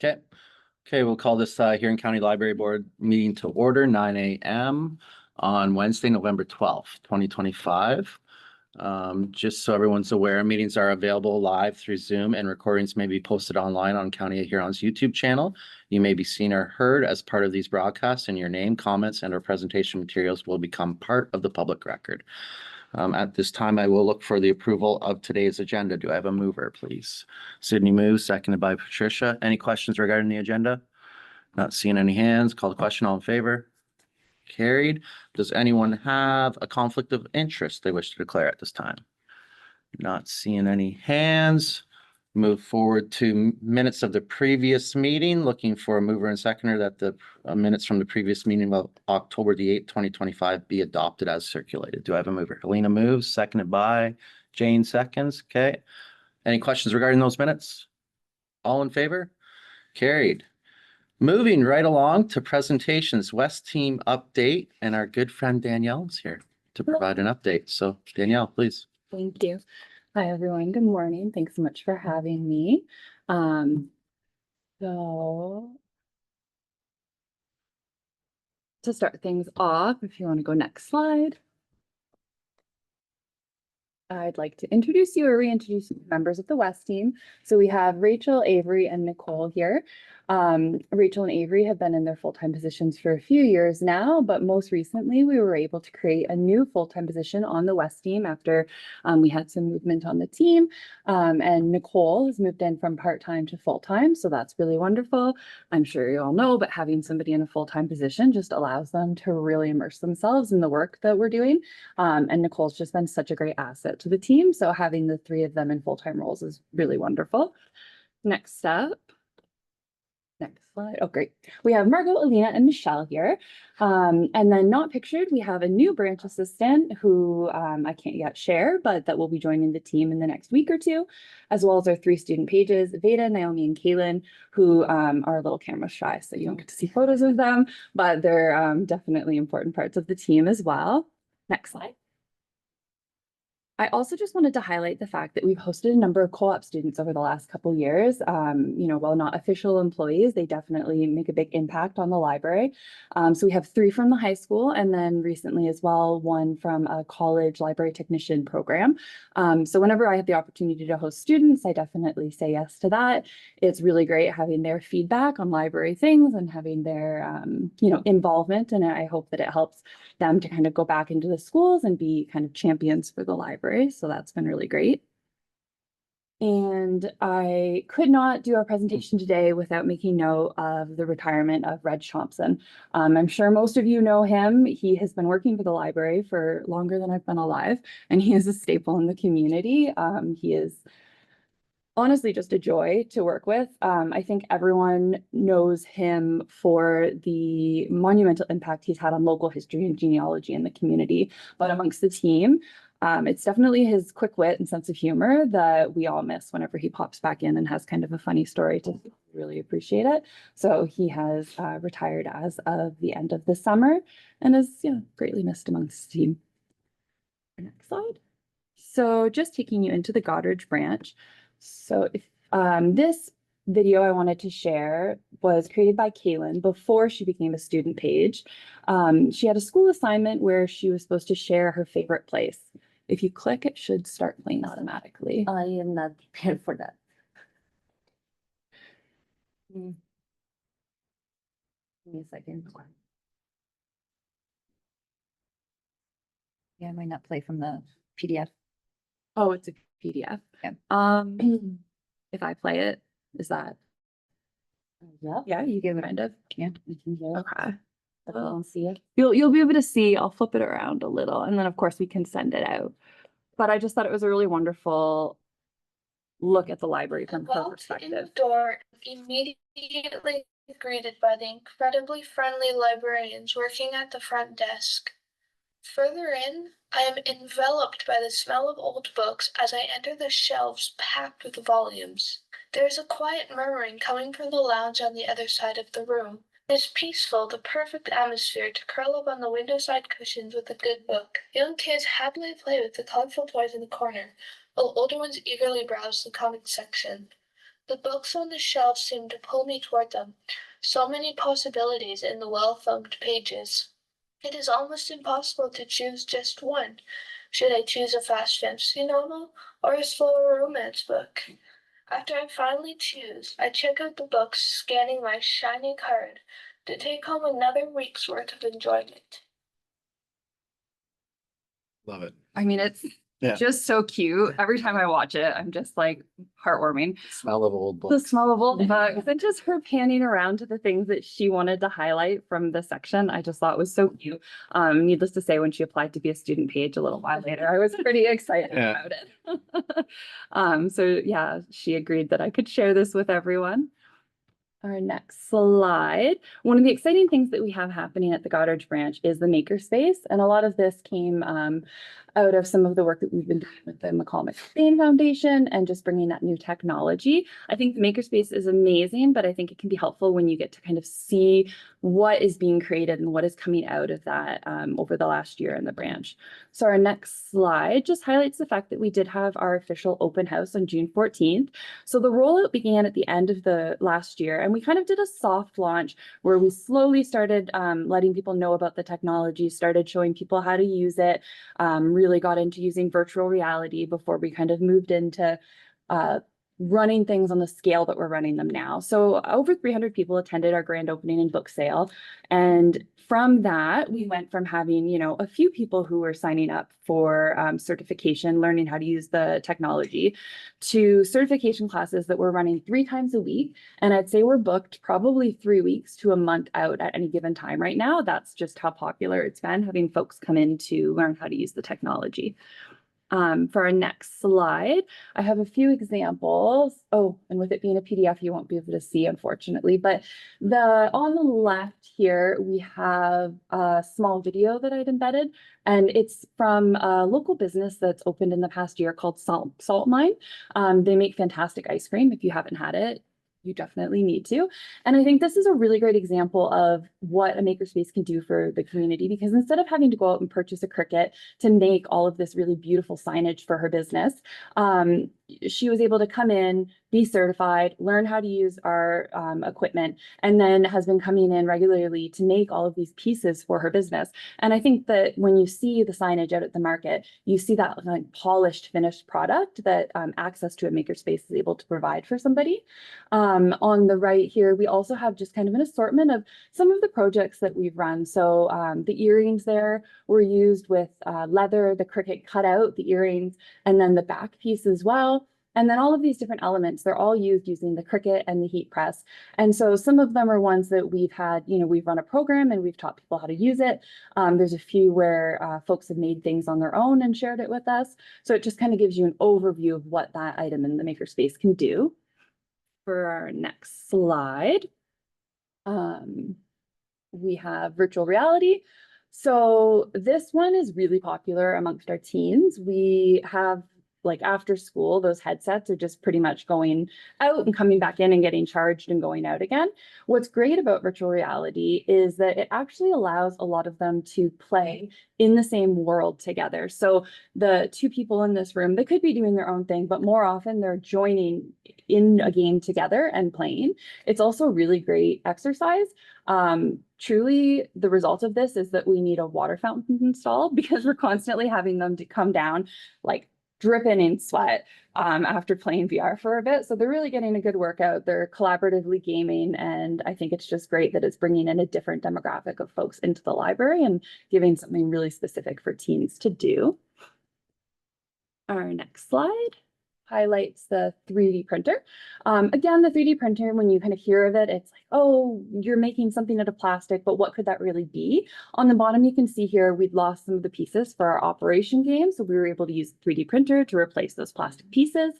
Okay. Okay, we'll call this Huron County Library Board meeting to order, 9 a.m. on Wednesday, November 12th, 2025. Just so everyone's aware, meetings are available live through Zoom and recordings may be posted online on County of Huron's YouTube channel. You may be seen or heard as part of these broadcasts, and your name, comments, and/or presentation materials will become part of the public record. At this time, I will look for the approval of today's agenda. Do I have a mover, please? Sydney moves, seconded by Patricia. Any questions regarding the agenda? Not seeing any hands. Call the question. All in favor? Carried. Does anyone have a conflict of interest they wish to declare at this time? Not seeing any hands. Move forward to minutes of the previous meeting. Looking for a mover and seconder that the minutes from the previous meeting of October the 8th, 2025 be adopted as circulated. Do I have a mover? Helena moves, seconded by Jane seconds. Okay. Any questions regarding those minutes? All in favor? Carried. Moving right along to presentations, West Team update, and our good friend Danielle is here to provide an update. So Danielle, please. Thank you. Hi, everyone. Good morning. Thanks so much for having me. So to start things off, if you want to go next slide. I'd like to introduce you or reintroduce members of the West Team. So we have Rachel, Avery, and Nicole here. Rachel and Avery have been in their full-time positions for a few years now, but most recently we were able to create a new full-time position on the West Team after we had some movement on the team. And Nicole has moved in from part-time to full-time, so that's really wonderful. I'm sure you all know, but having somebody in a full-time position just allows them to really immerse themselves in the work that we're doing. And Nicole's just been such a great asset to the team, so having the three of them in full-time roles is really wonderful. Next up. Next slide. Oh, great. We have Margot, Alina, and Michelle here. And then not pictured, we have a new branch assistant who I can't yet share, but that will be joining the team in the next week or two, as well as our three student pages, Veda, Naomi, and Kaylin, who are a little camera shy, so you don't get to see photos of them, but they're definitely important parts of the team as well. Next slide. I also just wanted to highlight the fact that we've hosted a number of co-op students over the last couple of years. While not official employees, they definitely make a big impact on the library. So we have 3 from the high school, and then recently as well, 1 from a college library technician program. So whenever I have the opportunity to host students, I definitely say yes to that. It's really great having their feedback on library things and having their involvement, and I hope that it helps them to kind of go back into the schools and be kind of champions for the library. So that's been really great. And I could not do our presentation today without making note of the retirement of Reg Thompson. I'm sure most of you know him. He has been working for the library for longer than I've been alive, and he is a staple in the community. He is honestly just a joy to work with. I think everyone knows him for the monumental impact he's had on local history and genealogy in the community, but amongst the team, it's definitely his quick wit and sense of humor that we all miss whenever he pops back in and has kind of a funny story to really appreciate it. So he has retired as of the end of the summer and is greatly missed amongst the team. Next slide. So just taking you into the Goderich branch. So if this video I wanted to share was created by Kaylin before she became a student page. She had a school assignment where she was supposed to share her favorite place. If you click, it should start playing automatically. I am not prepared for that. Give me a second. Yeah, I might not play from the PDF. Oh, it's a PDF. Yeah. If I play it, is that? Yeah, you give it kind of. Yeah. Okay. I'll see it. You'll be able to see. I'll flip it around a little, and then of course we can send it out. But I just thought it was a really wonderful look at the library from her perspective. In the door, immediately greeted by the incredibly friendly librarians working at the front desk. Further in, I am enveloped by the smell of old books as I enter the shelves packed with volumes. There is a quiet murmuring coming from the lounge on the other side of the room. It is peaceful, the perfect atmosphere to curl up on the window-side cushions with a good book. Young kids happily play with the colorful toys in the corner, while older ones eagerly browse the comic section. The books on the shelves seem to pull me toward them. So many possibilities in the well-thumbed pages. It is almost impossible to choose just one. Should I choose a fast fantasy novel or a slower romance book? After I finally choose, I check out the books, scanning my shiny card to take home another week's worth of enjoyment. Love it. I mean, it's Yeah. just so cute. Every time I watch it, I'm just like heartwarming. Smell of old The books. smell of old books and just her panning around to the things that she wanted to highlight from the section, I just thought was so cute. Needless to say, when she applied to be a student page a little while later, I was pretty excited Yeah. about it. So yeah, she agreed that I could share this with everyone. Our next slide. One of the exciting things that we have happening at the Goderich branch is the makerspace. And a lot of this came out of some of the work that we've been doing with the McCall-McSpain Foundation and just bringing that new technology. I think the makerspace is amazing, but I think it can be helpful when you get to kind of see what is being created and what is coming out of that over the last year in the branch. So our next slide just highlights the fact that we did have our official open house on June 14th. So the rollout began at the end of the last year, and we kind of did a soft launch where we slowly started letting people know about the technology, started showing people how to use it, really got into using virtual reality before we kind of moved into running things on the scale that we're running them now. So over 300 people attended our grand opening and book sale. And from that, we went from having, you know, a few people who were signing up for certification, learning how to use the technology, to certification classes that we're running 3 times a week. And I'd say we're booked probably 3 weeks to a month out at any given time right now. That's just how popular it's been, having folks come in to learn how to use the technology. For our next slide, I have a few examples. Oh, and with it being a PDF, you won't be able to see, unfortunately, but on the left here, we have a small video that I'd embedded, and it's from a local business that's opened in the past year called Salt Mine. They make fantastic ice cream. If you haven't had it, you definitely need to. And I think this is a really great example of what a makerspace can do for the community, because instead of having to go out and purchase a Cricut to make all of this really beautiful signage for her business, she was able to come in, be certified, learn how to use our equipment, and then has been coming in regularly to make all of these pieces for her business. And I think that when you see the signage out at the market, you see that like polished, finished product that access to a makerspace is able to provide for somebody. On the right here, we also have just kind of an assortment of some of the projects that we've run. So the earrings there were used with leather, the Cricut cut out the earrings, and then the back piece as well. And then all of these different elements, they're all used using the Cricut and the heat press. And so some of them are ones that we've had, you know, we've run a program and we've taught people how to use it. There's a few where folks have made things on their own and shared it with us. So it just kind of gives you an overview of what that item in the makerspace can do. For our next slide, we have virtual reality. So this one is really popular amongst our teens. We have, like, after school, those headsets are just pretty much going out and coming back in and getting charged and going out again. What's great about virtual reality is that it actually allows a lot of them to play in the same world together. So the 2 people in this room, they could be doing their own thing, but more often they're joining in a game together and playing. It's also a really great exercise. Truly, the result of this is that we need a water fountain installed, because we're constantly having them to come down like dripping in sweat after playing VR for a bit. So they're really getting a good workout. They're collaboratively gaming. And I think it's just great that it's bringing in a different demographic of folks into the library and giving something really specific for teens to do. Our next slide highlights the 3D printer. Again, the 3D printer, when you kind of hear of it, it's like, oh, you're making something out of plastic, but what could that really be? On the bottom, you can see here, we'd lost some of the pieces for our operation game. So we were able to use the 3D printer to replace those plastic pieces.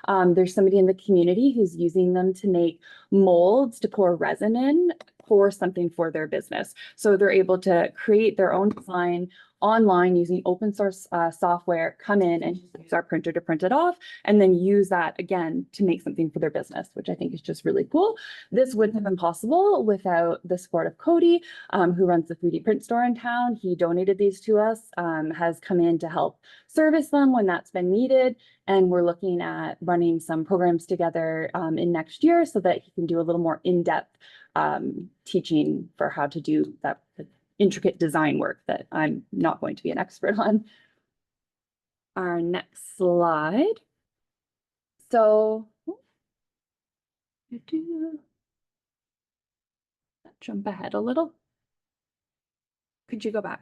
There's somebody in the community who's using them to make molds to pour resin in for something for their business. So they're able to create their own design online using open source software, come in and use our printer to print it off, and then use that again to make something for their business, which I think is just really cool. This wouldn't have been possible without the support of Cody, who runs the 3D print store in town. He donated these to us, has come in to help service them when that's been needed. And we're looking at running some programs together in next year so that he can do a little more in-depth teaching for how to do that intricate design work that I'm not going to be an expert on. Our next slide. So, jump ahead a little. Could you go back?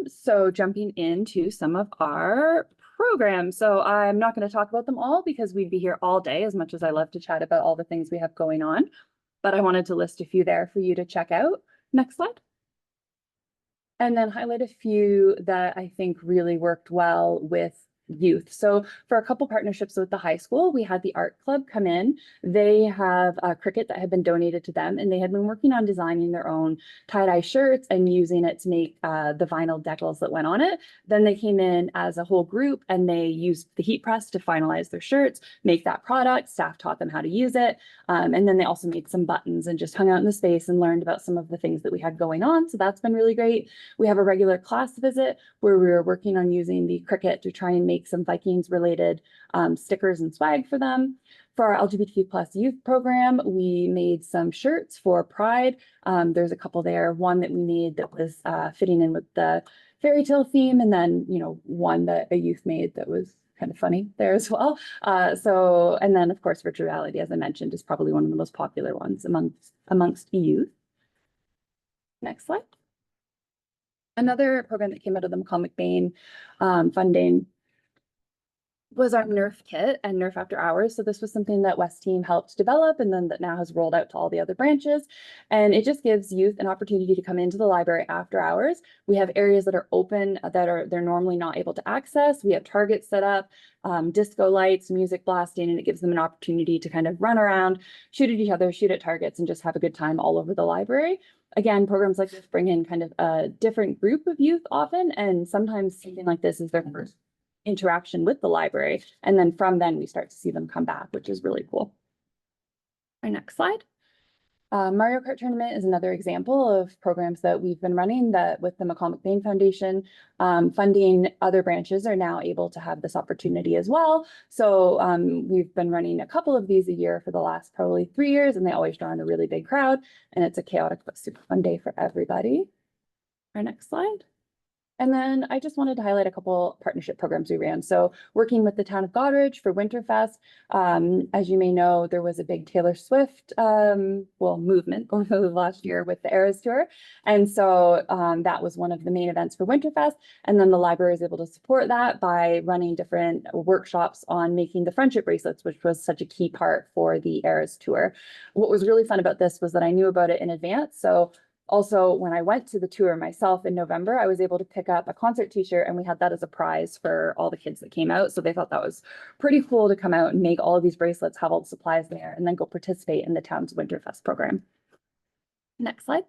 So jumping into some of our programs. So I'm not going to talk about them all because we'd be here all day, as much as I love to chat about all the things we have going on. But I wanted to list a few there for you to check out. Next slide. And then highlight a few that I think really worked well with youth. So for a couple partnerships with the high school, we had the art club come in. They have a Cricut that had been donated to them, and they had been working on designing their own tie-dye shirts and using it to make the vinyl decals that went on it. Then they came in as a whole group and they used the heat press to finalize their shirts, make that product. Staff taught them how to use it. And then they also made some buttons and just hung out in the space and learned about some of the things that we had going on. So that's been really great. We have a regular class visit where we were working on using the Cricut to try and make some Vikings related stickers and swag for them. For our LGBTQ plus youth program, we made some shirts for Pride. There's a couple there, one that we made that was fitting in with the fairy tale theme, and then, you know, one that a youth made that was kind of funny there as well. And then of course, virtual reality, as I mentioned, is probably one of the most popular ones amongst youth. Next slide. Another program that came out of the McCall-McBain funding was our Nerf kit and Nerf After Hours. So this was something that West Team helped develop and then that now has rolled out to all the other branches. And it just gives youth an opportunity to come into the library after hours. We have areas that are open that they're normally not able to access. We have targets set up, disco lights, music blasting, and it gives them an opportunity to kind of run around, shoot at each other, shoot at targets, and just have a good time all over the library. Again, programs like this bring in kind of a different group of youth often, and sometimes something like this is their first interaction with the library. And then from then we start to see them come back, which is really cool. Our next slide. Mario Kart Tournament is another example of programs that we've been running that with the McCall-McBain Foundation funding, other branches are now able to have this opportunity as well. So we've been running a couple of these a year for the last probably 3 years, and they always draw in a really big crowd, and it's a chaotic but super fun day for everybody. Our next slide. And then I just wanted to highlight a couple partnership programs we ran. So working with the town of Goderich for Winterfest, as you may know, there was a big Taylor Swift movement over the last year with the Eras Tour. And so that was one of the main events for Winterfest. And then the library was able to support that by running different workshops on making the friendship bracelets, which was such a key part for the Eras Tour. What was really fun about this was that I knew about it in advance. So also, when I went to the tour myself in November, I was able to pick up a concert t-shirt, and we had that as a prize for all the kids that came out. So they thought that was pretty cool to come out and make all of these bracelets, have all the supplies there, and then go participate in the town's Winterfest program. Next slide.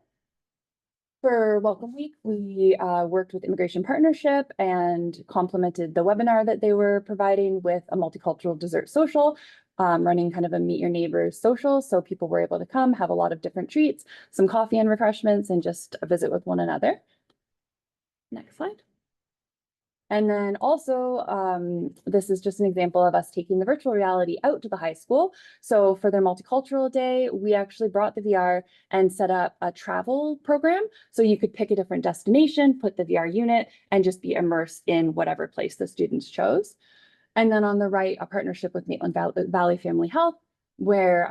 For Welcome Week, we worked with Immigration Partnership and complemented the webinar that they were providing with a multicultural dessert social, running kind of a meet your neighbors social. So people were able to come, have a lot of different treats, some coffee and refreshments, and just visit with one another. Next slide. And then also, this is just an example of us taking the virtual reality out to the high school. So for their multicultural day, we actually brought the VR and set up a travel program. So you could pick a different destination, put the VR unit, and just be immersed in whatever place the students chose. And then on the right, a partnership with Maitland Valley Family Health, where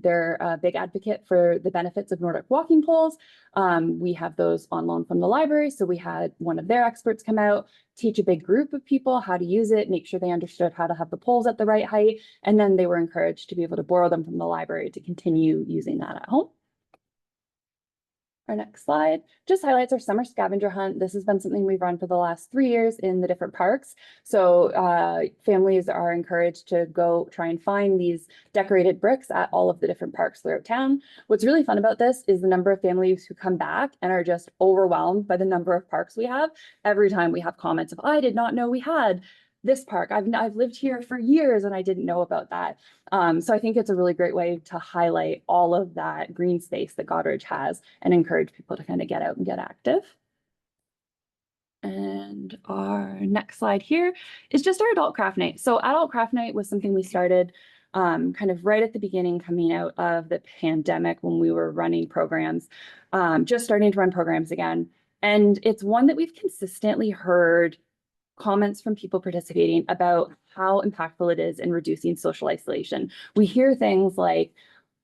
they're a big advocate for the benefits of Nordic walking poles. We have those on loan from the library. So we had one of their experts come out, teach a big group of people how to use it, make sure they understood how to have the poles at the right height. And then they were encouraged to be able to borrow them from the library to continue using that at home. Our next slide just highlights our summer scavenger hunt. This has been something we've run for the last 3 years in the different parks. So families are encouraged to go try and find these decorated bricks at all of the different parks throughout town. What's really fun about this is the number of families who come back and are just overwhelmed by the number of parks we have. Every time we have comments of, I did not know we had this park. I've lived here for years and I didn't know about that. So I think it's a really great way to highlight all of that green space that Goderich has and encourage people to kind of get out and get active. And our next slide here is just our adult craft night. So adult craft night was something we started kind of right at the beginning, coming out of the pandemic when we were running programs, just starting to run programs again. And it's one that we've consistently heard comments from people participating about how impactful it is in reducing social isolation. We hear things like,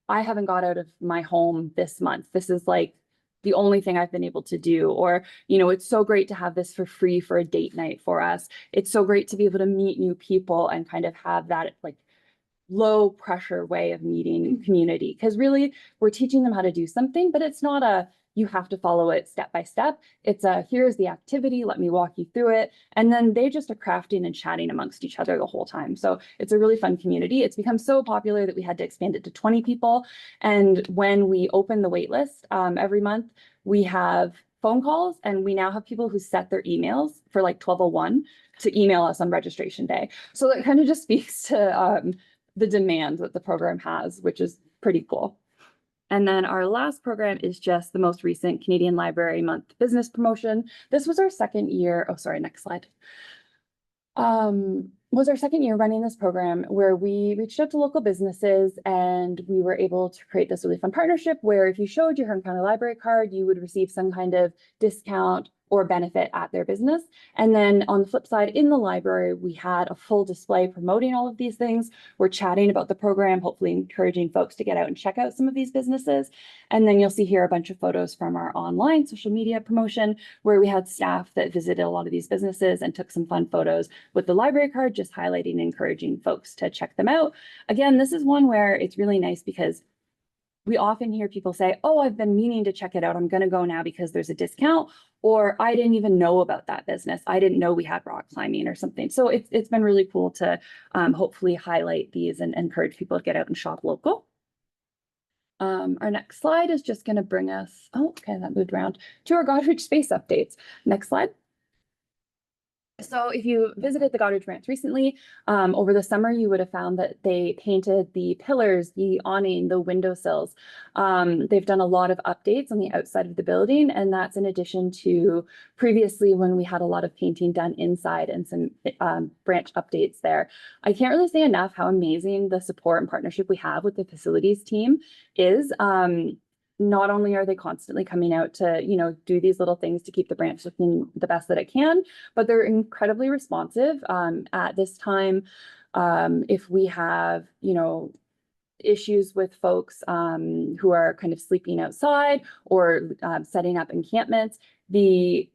I haven't got out of my home this month. This is like the only thing I've been able to do. Or, you know, it's so great to have this for free for a date night for us. It's so great to be able to meet new people and kind of have that like low pressure way of meeting community. Because really we're teaching them how to do something, but it's not a, you have to follow it step by step. It's a, here's the activity, let me walk you through it. And then they just are crafting and chatting amongst each other the whole time. So it's a really fun community. It's become so popular that we had to expand it to 20 people. And when we open the wait list every month, we have phone calls and we now have people who set their emails for like 12:01 to email us on registration day. So that kind of just speaks to the demand that the program has, which is pretty cool. And then our last program is just the most recent Canadian Library Month business promotion. This was our second year. Oh, sorry, next slide. Was our second year running this program where we reached out to local businesses and we were able to create this really fun partnership where if you showed your Huron County Library card, you would receive some kind of discount or benefit at their business. And then on the flip side, in the library, we had a full display promoting all of these things. We're chatting about the program, hopefully encouraging folks to get out and check out some of these businesses. And then you'll see here a bunch of photos from our online social media promotion where we had staff that visited a lot of these businesses and took some fun photos with the library card, just highlighting and encouraging folks to check them out. Again, this is one where it's really nice because we often hear people say, oh, I've been meaning to check it out. I'm going to go now because there's a discount, or I didn't even know about that business. I didn't know we had rock climbing or something. So it's been really cool to hopefully highlight these and encourage people to get out and shop local. Our next slide is just going to bring us, oh, okay, that moved around, to our Goderich space updates. Next slide. So if you visited the Goderich Ranch recently, over the summer, you would have found that they painted the pillars, the awning, the windowsills. They've done a lot of updates on the outside of the building, and that's in addition to previously when we had a lot of painting done inside and some branch updates there. I can't really say enough how amazing the support and partnership we have with the facilities team is. Not only are they constantly coming out to, you know, do these little things to keep the branch looking the best that it can, but they're incredibly responsive. At this time, if we have, you know, issues with folks who are kind of sleeping outside or setting up encampments, the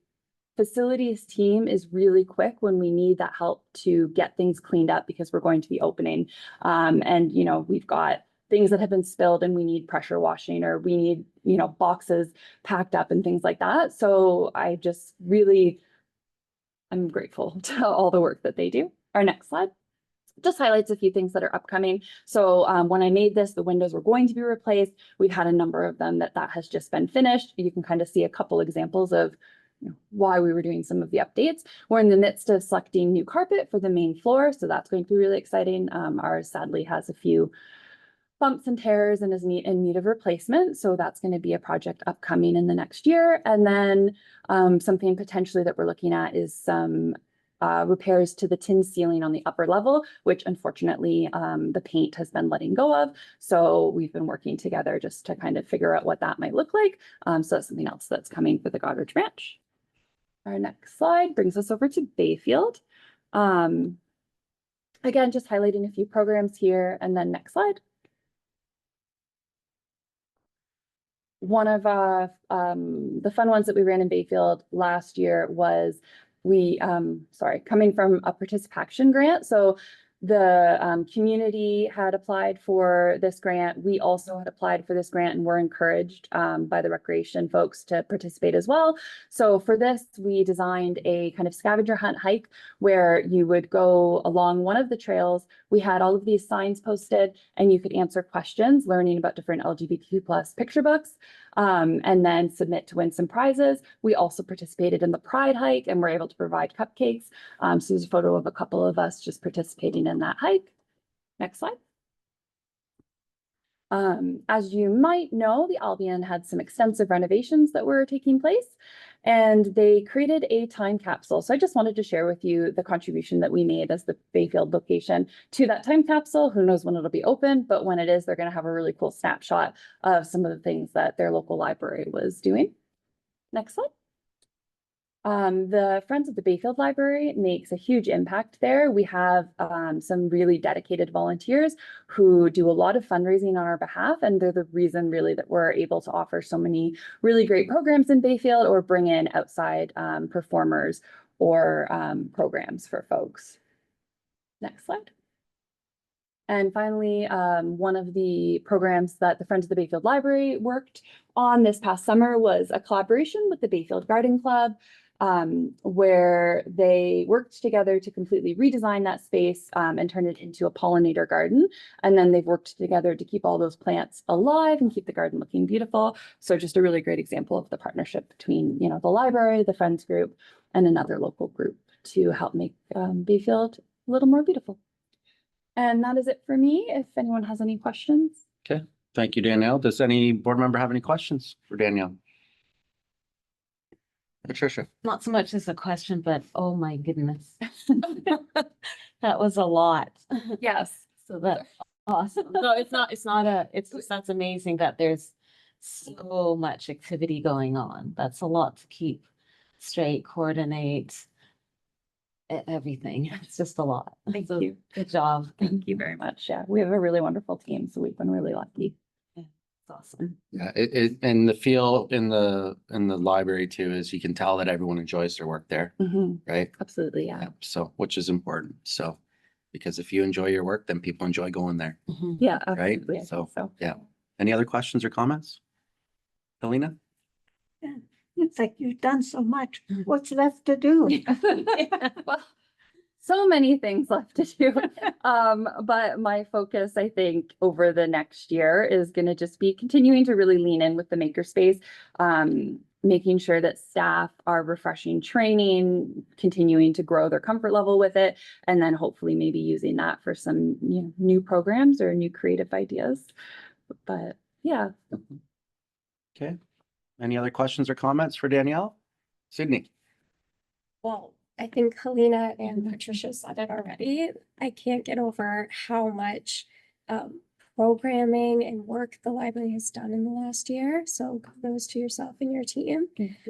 facilities team is really quick when we need that help to get things cleaned up because we're going to be opening. And, you know, we've got things that have been spilled and we need pressure washing, or we need, you know, boxes packed up and things like that. So I just really, I'm grateful to all the work that they do. Our next slide just highlights a few things that are upcoming. So when I made this, the windows were going to be replaced. We've had a number of them that has just been finished. You can kind of see a couple examples of why we were doing some of the updates. We're in the midst of selecting new carpet for the main floor. So that's going to be really exciting. Ours sadly has a few bumps and tears and is in need of replacement. So that's going to be a project upcoming in the next year. And then something potentially that we're looking at is some repairs to the tin ceiling on the upper level, which unfortunately the paint has been letting go of. So we've been working together just to kind of figure out what that might look like. So that's something else that's coming for the Goderich Ranch. Our next slide brings us over to Bayfield. Again, just highlighting a few programs here, and then next slide. One of the fun ones that we ran in Bayfield last year was coming from a participation grant. So The community had applied for this grant. We also had applied for this grant and were encouraged by the recreation folks to participate as well. So for this, we designed a kind of scavenger hunt hike where you would go along one of the trails. We had all of these signs posted and you could answer questions, learning about different LGBTQ plus picture books, and then submit to win some prizes. We also participated in the Pride hike and were able to provide cupcakes. So there's a photo of a couple of us just participating in that hike. Next slide. As you might know, the Albion had some extensive renovations that were taking place, and they created a time capsule. So I just wanted to share with you the contribution that we made as the Bayfield location to that time capsule. Who knows when it'll be open, but when it is, they're going to have a really cool snapshot of some of the things that their local library was doing. Next slide. The Friends of the Bayfield Library makes a huge impact there. We have some really dedicated volunteers who do a lot of fundraising on our behalf, and they're the reason really that we're able to offer so many really great programs in Bayfield or bring in outside performers or programs for folks. Next slide. And finally, one of the programs that the Friends of the Bayfield Library worked on this past summer was a collaboration with the Bayfield Garden Club, where they worked together to completely redesign that space and turn it into a pollinator garden. And then they've worked together to keep all those plants alive and keep the garden looking beautiful. So just a really great example of the partnership between, you know, the library, the Friends group, and another local group to help make Bayfield a little more beautiful. And that is it for me. If anyone has any questions. Okay, thank you, Danielle. Does any board member have any questions for Danielle? Patricia? Not so much as a question, but oh my goodness. That was a lot. Yes. So that's awesome. No, that's amazing that there's so much activity going on. That's a lot to keep straight, coordinate, everything. It's just a lot. Thank So, you. good job. Thank you very much. Yeah, we have a really wonderful team, so we've been really lucky. It's awesome. Yeah, and the feel in the library too is you can tell that everyone enjoys their work there, right? Absolutely, yeah. Yeah, so which is important. So because if you enjoy your work, then people enjoy going there. Yeah, Right? absolutely. I think So- so. Yeah. Any other questions or comments? Helena? It's like you've done so much. What's left to do? Well, so many things left to do. But my focus, I think, over the next year is going to just be continuing to really lean in with the makerspace, making sure that staff are refreshing training, continuing to grow their comfort level with it, and then hopefully maybe using that for some new programs or new creative ideas. But yeah. Okay. Any other questions or comments for Danielle? Sydney? Well, I think Helena and Patricia said it already. I can't get over how much programming and work the library has done in the last year. So kudos to yourself and your team.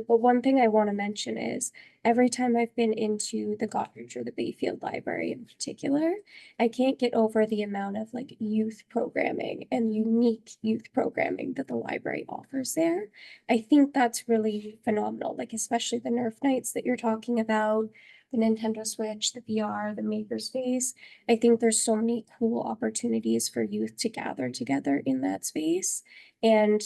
But one thing I want to mention is every time I've been into the Goderich or the Bayfield Library in particular, I can't get over the amount of like youth programming and unique youth programming that the library offers there. I think that's really phenomenal, like especially the Nerf nights that you're talking about, the Nintendo Switch, the VR, the Makerspace. I think there's so many cool opportunities for youth to gather together in that space. And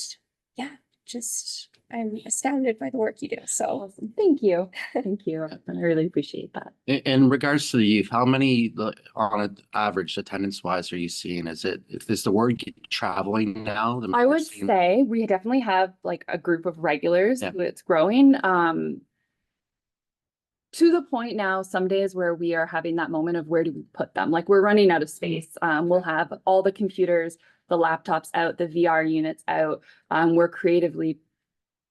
yeah, just I'm astounded by the work you do. So Awesome. Thank you. Thank you. I really appreciate that. In regards to the youth, how many on an average attendance wise are you seeing? Is the word traveling now? I would say we definitely have like a group of regulars Yeah. who it's growing. To the point now, some days where we are having that moment of where do we put them? Like we're running out of space. We'll have all the computers, the laptops out, the VR units out. We're creatively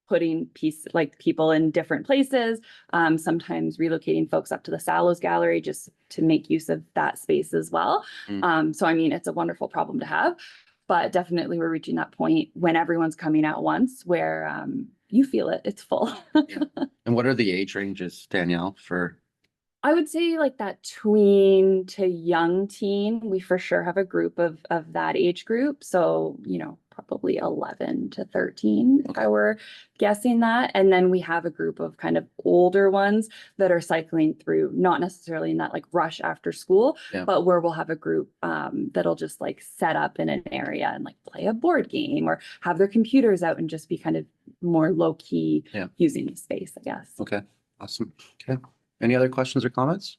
putting people in different places, sometimes relocating folks up to the Sallows Gallery just to make use of that space as well. So I mean, it's a wonderful problem to have, but definitely we're reaching that point when everyone's coming out once where you feel it, it's full. And what are the age ranges, Danielle, for? I would say like that tween to young teen, we for sure have a group of that age group. So, probably 11 to 13, if I were guessing that. And then we have a group of kind of older ones that are cycling through, not necessarily in that like rush after school, Yeah. but where we'll have a group that'll just like set up in an area and like play a board game or have their computers out and just be kind of more low key Yeah. using the space, I guess. Okay, awesome. Okay. Any other questions or comments?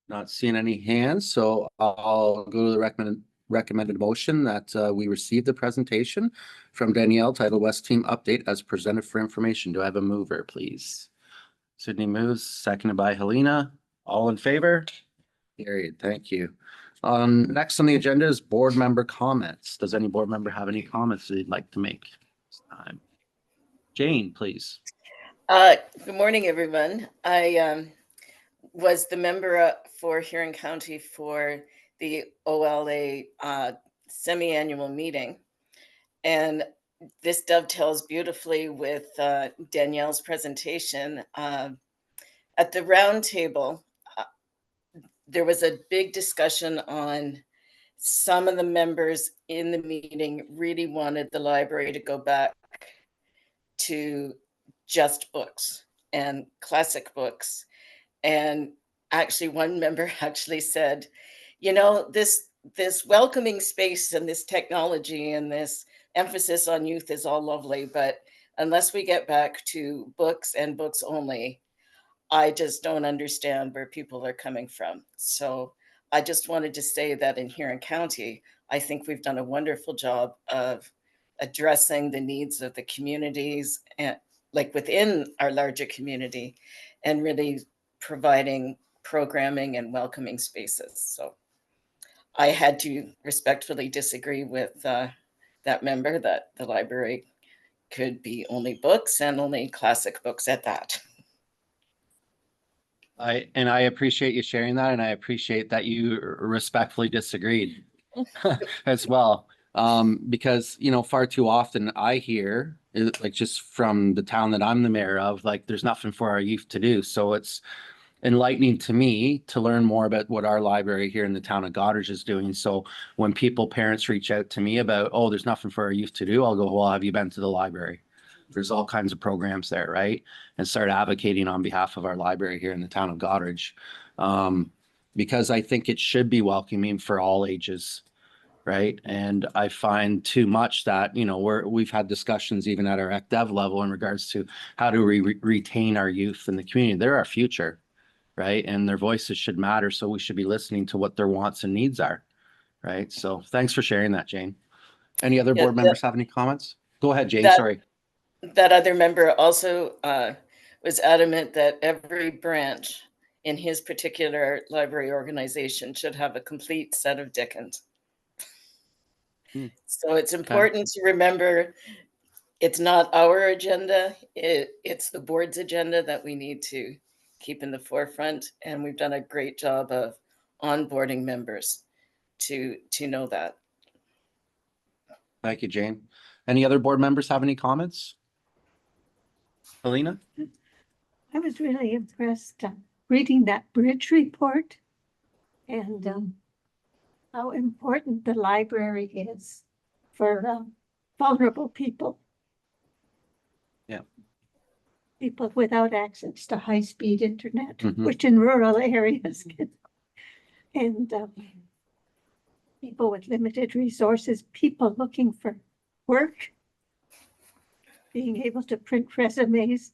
Not seeing any hands, so I'll go to the recommended motion that we receive the presentation from Danielle titled West Team Update as presented for information. Do I have a mover, please? Sydney moves, seconded by Helena. All in favor? Carried, thank you. Next on the agenda is board member comments. Does any board member have any comments they'd like to make this time? Jane, please. Good morning, everyone. I was the member for Huron County for the OLA semi-annual meeting. And this dovetails beautifully with Danielle's presentation. At the round table, there was a big discussion on some of the members in the meeting really wanted the library to go back to just books and classic books. And actually one member actually said, you know, this welcoming space and this technology and this emphasis on youth is all lovely, but unless we get back to books and books only, I just don't understand where people are coming from. So I just wanted to say that in Huron County, I think we've done a wonderful job of addressing the needs of the communities and like within our larger community and really providing programming and welcoming spaces. So I had to respectfully disagree with that member that the library could be only books and only classic books at that. I appreciate you sharing that, and I appreciate that you respectfully disagreed as well. Because, you know, far too often I hear, like just from the town that I'm the mayor of, like there's nothing for our youth to do. So it's enlightening to me to learn more about what our library here in the town of Goderich is doing. So when parents reach out to me about, oh, there's nothing for our youth to do, I'll go, well, have you been to the library? There's all kinds of programs there, right? And start advocating on behalf of our library here in the town of Goderich. Because I think it should be welcoming for all ages, right? And I find too much that, you know, we've had discussions even at our ECDev level in regards to how do we retain our youth in the community. They're our future, right? And their voices should matter. So we should be listening to what their wants and needs are, right? So thanks for sharing that, Jane. Any other board members have any comments? Go ahead, Jane, sorry. That other member also was adamant that every branch in his particular library organization should have a complete set of Dickens. So it's important to remember it's not our agenda, it's the board's agenda that we need to keep in the forefront. And we've done a great job of onboarding members to know that. Thank you, Jane. Any other board members have any comments? Helena? I was really impressed reading that bridge report and how important the library is for vulnerable people. Yeah. People without access to high-speed internet, which in rural areas can, and people with limited resources, people looking for work, being able to print resumes,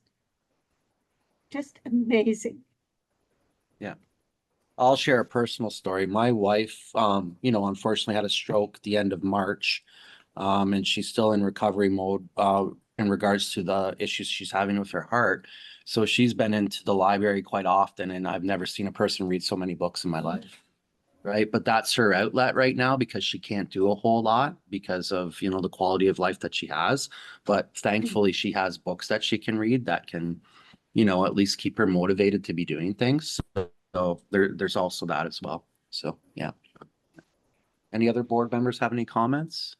just amazing. Yeah. I'll share a personal story. My wife, you know, unfortunately had a stroke at the end of March, and she's still in recovery mode in regards to the issues she's having with her heart. So she's been into the library quite often, and I've never seen a person read so many books in my life. Right. But that's her outlet right now because she can't do a whole lot because of, you know, the quality of life that she has. But thankfully, she has books that she can read that can, you know, at least keep her motivated to be doing things. So there's also that as well. So, yeah. Any other board members have any comments?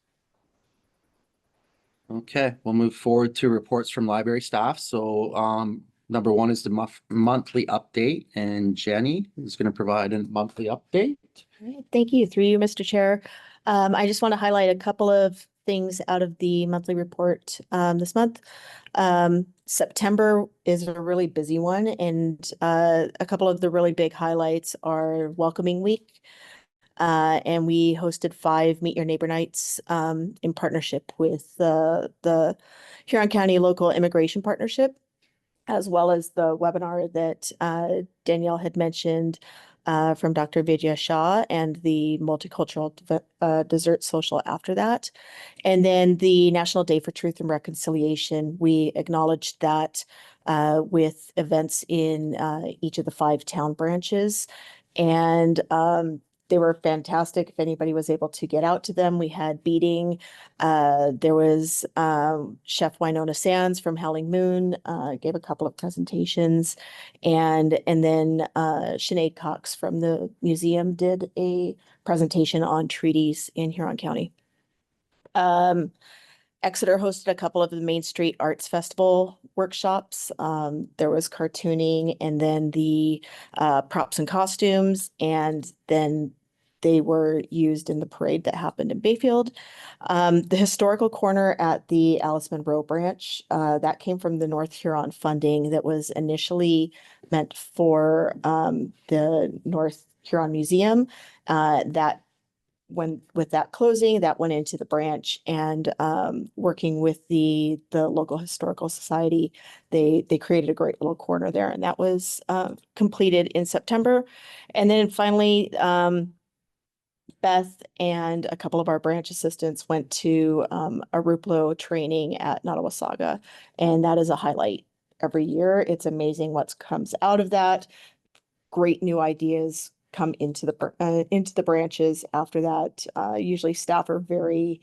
Okay, we'll move forward to reports from library staff. So number one is the monthly update, and Jenny is going to provide a monthly update. All right, thank you. Through you, Mr. Chair. I just want to highlight a couple of things out of the monthly report this month. September is a really busy one, and a couple of the really big highlights are Welcoming Week. And we hosted 5 Meet Your Neighbor Nights in partnership with the Huron County Local Immigration Partnership, as well as the webinar that Danielle had mentioned from Dr. Vidya Shah and the multicultural dessert social after that. And then the National Day for Truth and Reconciliation, we acknowledged that with events in each of the 5 town branches. And they were fantastic. If anybody was able to get out to them, we had beading. There was Chef Winona Sands from Howling Moon gave a couple of presentations, and then Sinead Cox from the museum did a presentation on treaties in Huron County. Exeter hosted a couple of the Main Street Arts Festival workshops. There was cartooning, and then the props and costumes, and then they were used in the parade that happened in Bayfield. The historical corner at the Alice Munro branch, that came from the North Huron funding that was initially meant for the North Huron Museum. With that closing, that went into the branch, and working with the local historical society, they created a great little corner there, and that was completed in September. And then finally, Beth and a couple of our branch assistants went to a Ruplo training at Nottawasaga, and that is a highlight every year. It's amazing what comes out of that. Great new ideas come into the branches after that. Usually staff are very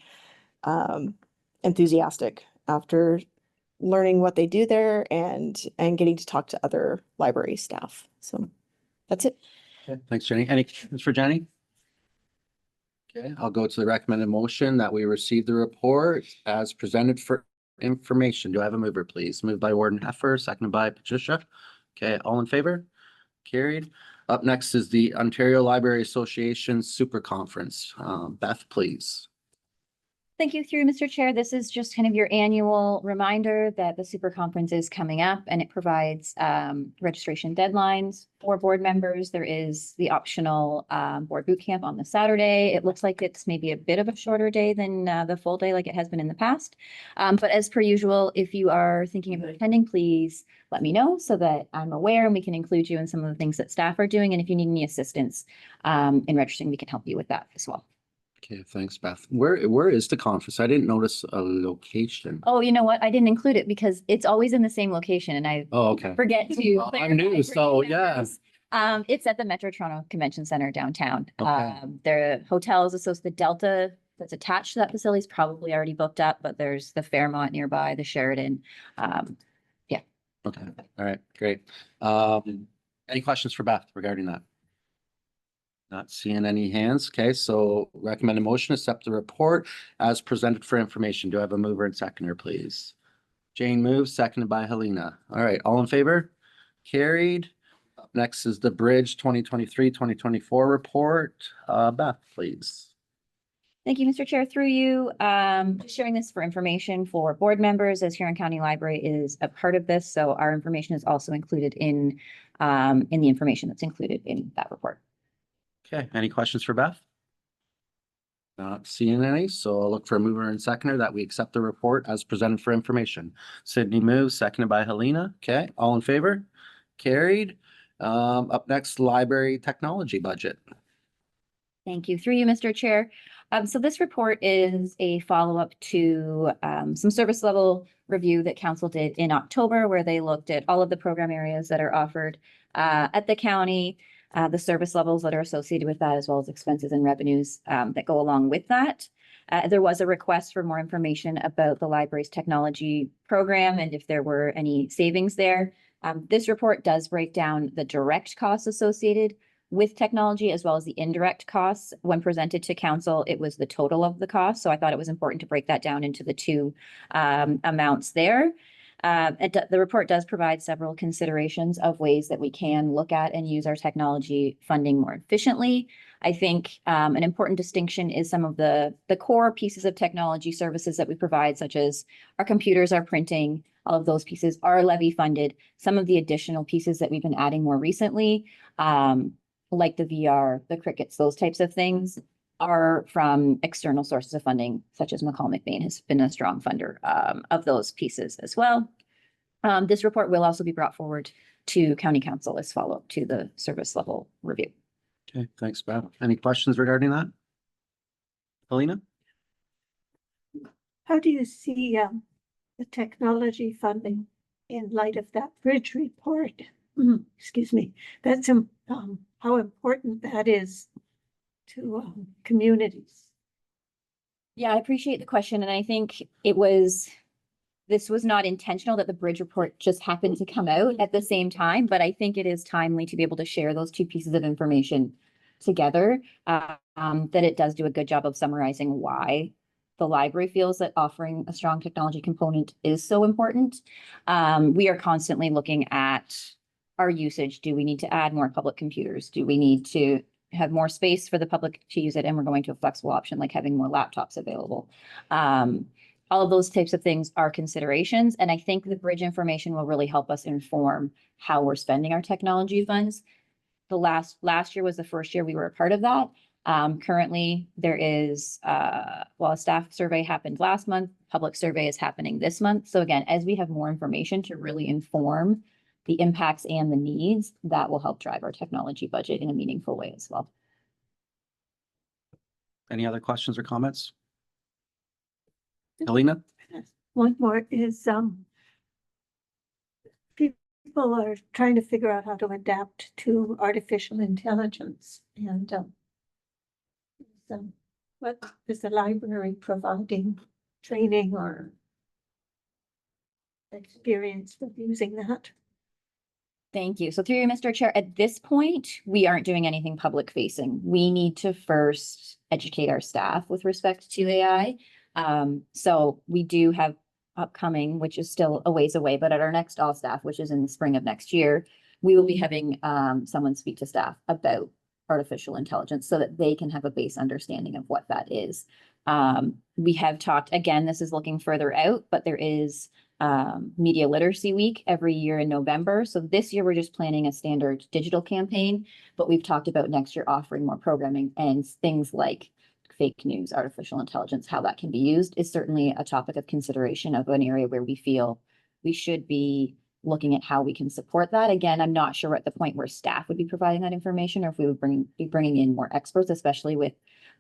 enthusiastic after learning what they do there and getting to talk to other library staff. So that's it. Okay, thanks, Jenny. Any questions for Jenny? Okay, I'll go to the recommended motion that we receive the report as presented for information. Do I have a mover, please? Moved by Warden Heffer, seconded by Patricia. Okay, all in favor? Carried. Up next is the Ontario Library Association Super Conference. Beth, please. Thank you, through Mr. Chair. This is just kind of your annual reminder that the Super Conference is coming up, and it provides registration deadlines for board members. There is the optional board boot camp on the Saturday. It looks like it's maybe a bit of a shorter day than the full day like it has been in the past. But as per usual, if you are thinking about attending, please let me know so that I'm aware and we can include you in some of the things that staff are doing. And if you need any assistance in registering, we can help you with that as well. Okay, thanks, Beth. Where is the conference? I didn't notice a location. Oh, you know what? I didn't include it because it's always in the same location, and I okay. forget to. Well, I'm new, so yeah. It's at the Metro Toronto Convention Center downtown. Okay. The hotels associated, the Delta that's attached to that facility is probably already booked up, but there's the Fairmont nearby, the Sheridan. Yeah. Okay. All right. Great. Any questions for Beth regarding that? Not seeing any hands. Okay, so recommended motion, accept the report as presented for information. Do I have a mover and seconder, please? Jane moves, seconded by Helena. All right, all in favor? Carried. Up next is the Bridge 2023-2024 report. Beth, please. Thank you, Mr. Chair. Through you, just sharing this for information for board members, as Huron County Library is a part of this. So our information is also included in the information that's included in that report. Okay, any questions for Beth? Not seeing any, so I'll look for a mover and seconder that we accept the report as presented for information. Sydney moves, seconded by Helena. Okay, all in favor? Carried. Up next, library technology budget. Thank you. Through you, Mr. Chair. So this report is a follow-up to some service level review that council did in October, where they looked at all of the program areas that are offered at the county, the service levels that are associated with that, as well as expenses and revenues that go along with that. There was a request for more information about the library's technology program and if there were any savings there. This report does break down the direct costs associated with technology as well as the indirect costs. When presented to council, it was the total of the cost. So I thought it was important to break that down into the two amounts there. The report does provide several considerations of ways that we can look at and use our technology funding more efficiently. I think an important distinction is some of the core pieces of technology services that we provide, such as our computers, our printing, all of those pieces are levy funded. Some of the additional pieces that we've been adding more recently, like the VR, the crickets, those types of things are from external sources of funding, such as McCall McBain has been a strong funder of those pieces as well. This report will also be brought forward to County Council as follow-up to the service level review. Okay, thanks, Beth. Any questions regarding that? Helena? How do you see the technology funding in light of that bridge report? Excuse me. That's how important that is to communities. Yeah, I appreciate the question. And I think this was not intentional that the bridge report just happened to come out at the same time, but I think it is timely to be able to share those two pieces of information together. That it does do a good job of summarizing why the library feels that offering a strong technology component is so important. We are constantly looking at our usage. Do we need to add more public computers? Do we need to have more space for the public to use it? And we're going to a flexible option like having more laptops available. All of those types of things are considerations. And I think the bridge information will really help us inform how we're spending our technology funds. The last year was the first year we were a part of that. Currently there is, a staff survey happened last month, public survey is happening this month. So again, as we have more information to really inform the impacts and the needs, that will help drive our technology budget in a meaningful way as well. Any other questions or comments? Helena? One more is people are trying to figure out how to adapt to artificial intelligence, and what is the library providing training or experience with using that? Thank you. So through you, Mr. Chair, at this point, we aren't doing anything public facing. We need to first educate our staff with respect to AI. So we do have upcoming, which is still a ways away, but at our next all staff, which is in the spring of next year, we will be having someone speak to staff about artificial intelligence so that they can have a base understanding of what that is. We have talked, again, this is looking further out, but there is Media Literacy Week every year in November. So this year we're just planning a standard digital campaign, but we've talked about next year offering more programming and things like fake news, artificial intelligence, how that can be used is certainly a topic of consideration of an area where we feel we should be looking at how we can support that. Again, I'm not sure at the point where staff would be providing that information or if we would be bringing in more experts, especially with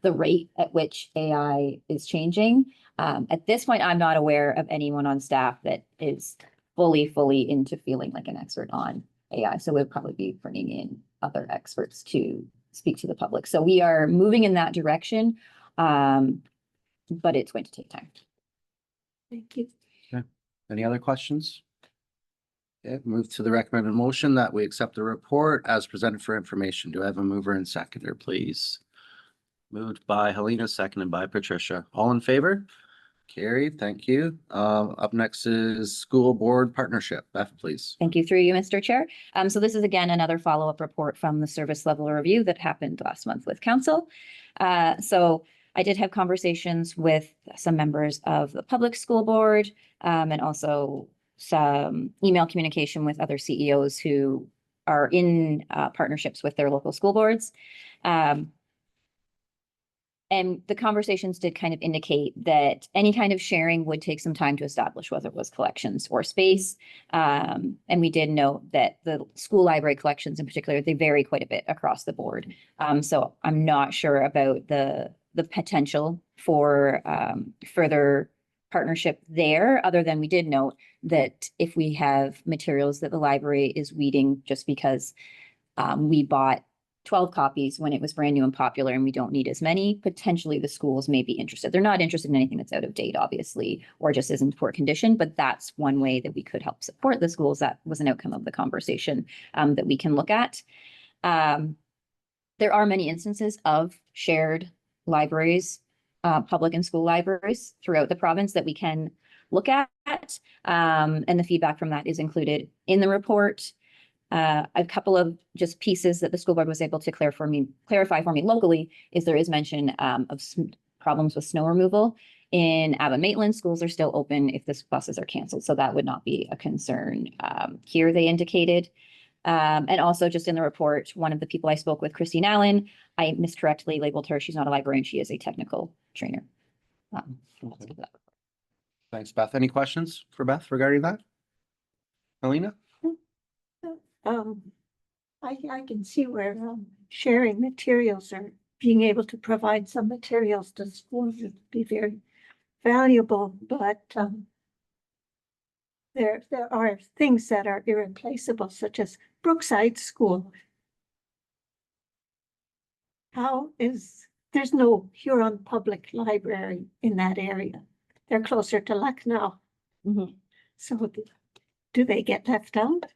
the rate at which AI is changing. At this point, I'm not aware of anyone on staff that is fully into feeling like an expert on AI. So we'll probably be bringing in other experts to speak to the public. So we are moving in that direction, but it's going to take time. Thank you. Okay. Any other questions? Okay, move to the recommended motion that we accept the report as presented for information. Do I have a mover and seconder, please? Moved by Helena, seconded by Patricia. All in favor? Carried, thank you. Up next is school board partnership. Beth, please. Thank you through you, Mr. Chair. So this is again another follow-up report from the service level review that happened last month with council. So I did have conversations with some members of the public school board and also some email communication with other CEOs who are in partnerships with their local school boards. And the conversations did kind of indicate that any kind of sharing would take some time to establish, whether it was collections or space. And we did note that the school library collections in particular, they vary quite a bit across the board. So I'm not sure about the potential for further partnership there, other than we did note that if we have materials that the library is weeding just because we bought 12 copies when it was brand new and popular and we don't need as many, potentially the schools may be interested. They're not interested in anything that's out of date, obviously, or just isn't poor condition, but that's one way that we could help support the schools. That was an outcome of the conversation that we can look at. There are many instances of shared libraries, public and school libraries throughout the province that we can look at. And the feedback from that is included in the report. A couple of just pieces that the school board was able to clarify for me locally is there is mention of problems with snow removal. In Maitland, schools are still open if the buses are canceled, so that would not be a concern. Here they indicated. And also just in the report, one of the people I spoke with, Christine Allen, I miscorrectly labeled her. She's not a librarian. She is a technical trainer. Thanks, Beth. Any questions for Beth regarding that? Alina? I can see where, sharing materials or being able to provide some materials to schools would be very valuable, but, there are things that are irreplaceable, such as Brookside School. There's no Huron Public Library in that area. They're closer to Lucknow. Mhm. So do they get left out?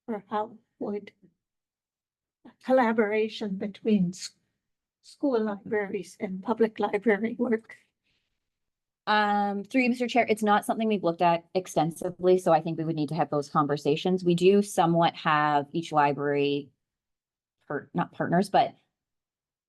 Or how would collaboration between school libraries and public library work? Through you, Mr. Chair, it's not something we've looked at extensively, so I think we would need to have those conversations. We do somewhat have each library, not partners, but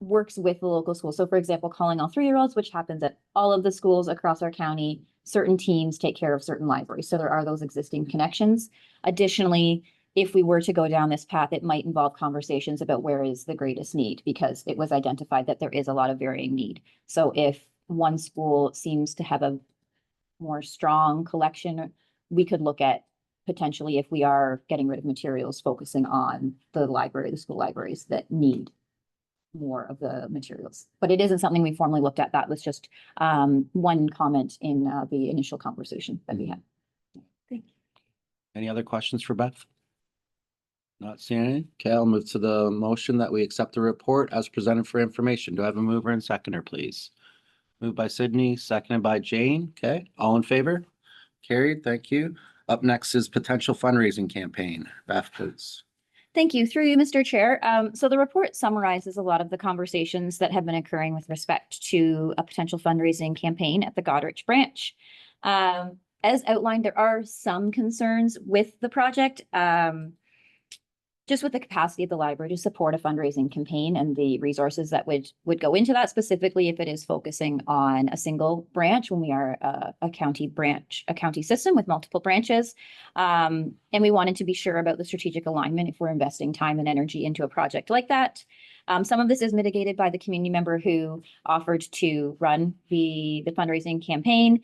works with the local schools. So for example, calling all 3-year-olds, which happens at all of the schools across our county, certain teams take care of certain libraries. So there are those existing connections. Additionally, if we were to go down this path, it might involve conversations about where is the greatest need, because it was identified that there is a lot of varying need. So if one school seems to have a more strong collection, we could look at potentially, if we are getting rid of materials, focusing on the school libraries that need more of the materials. But it isn't something we formally looked at. That was just one comment in the initial conversation that we had. Thank you. Any other questions for Beth? Not seeing any. Okay, I'll move to the motion that we accept the report as presented for information. Do I have a mover and seconder, please? Moved by Sydney, seconded by Jane. Okay, all in favor? Carried, thank you. Up next is potential fundraising campaign. Beth, please. Thank you. Through you, Mr. Chair. So the report summarizes a lot of the conversations that have been occurring with respect to a potential fundraising campaign at the Goderich branch. As outlined, there are some concerns with the project. Just with the capacity of the library to support a fundraising campaign and the resources that would go into that, specifically if it is focusing on a single branch when we are a county system with multiple branches. And we wanted to be sure about the strategic alignment if we're investing time and energy into a project like that. Some of this is mitigated by the community member who offered to run the fundraising campaign.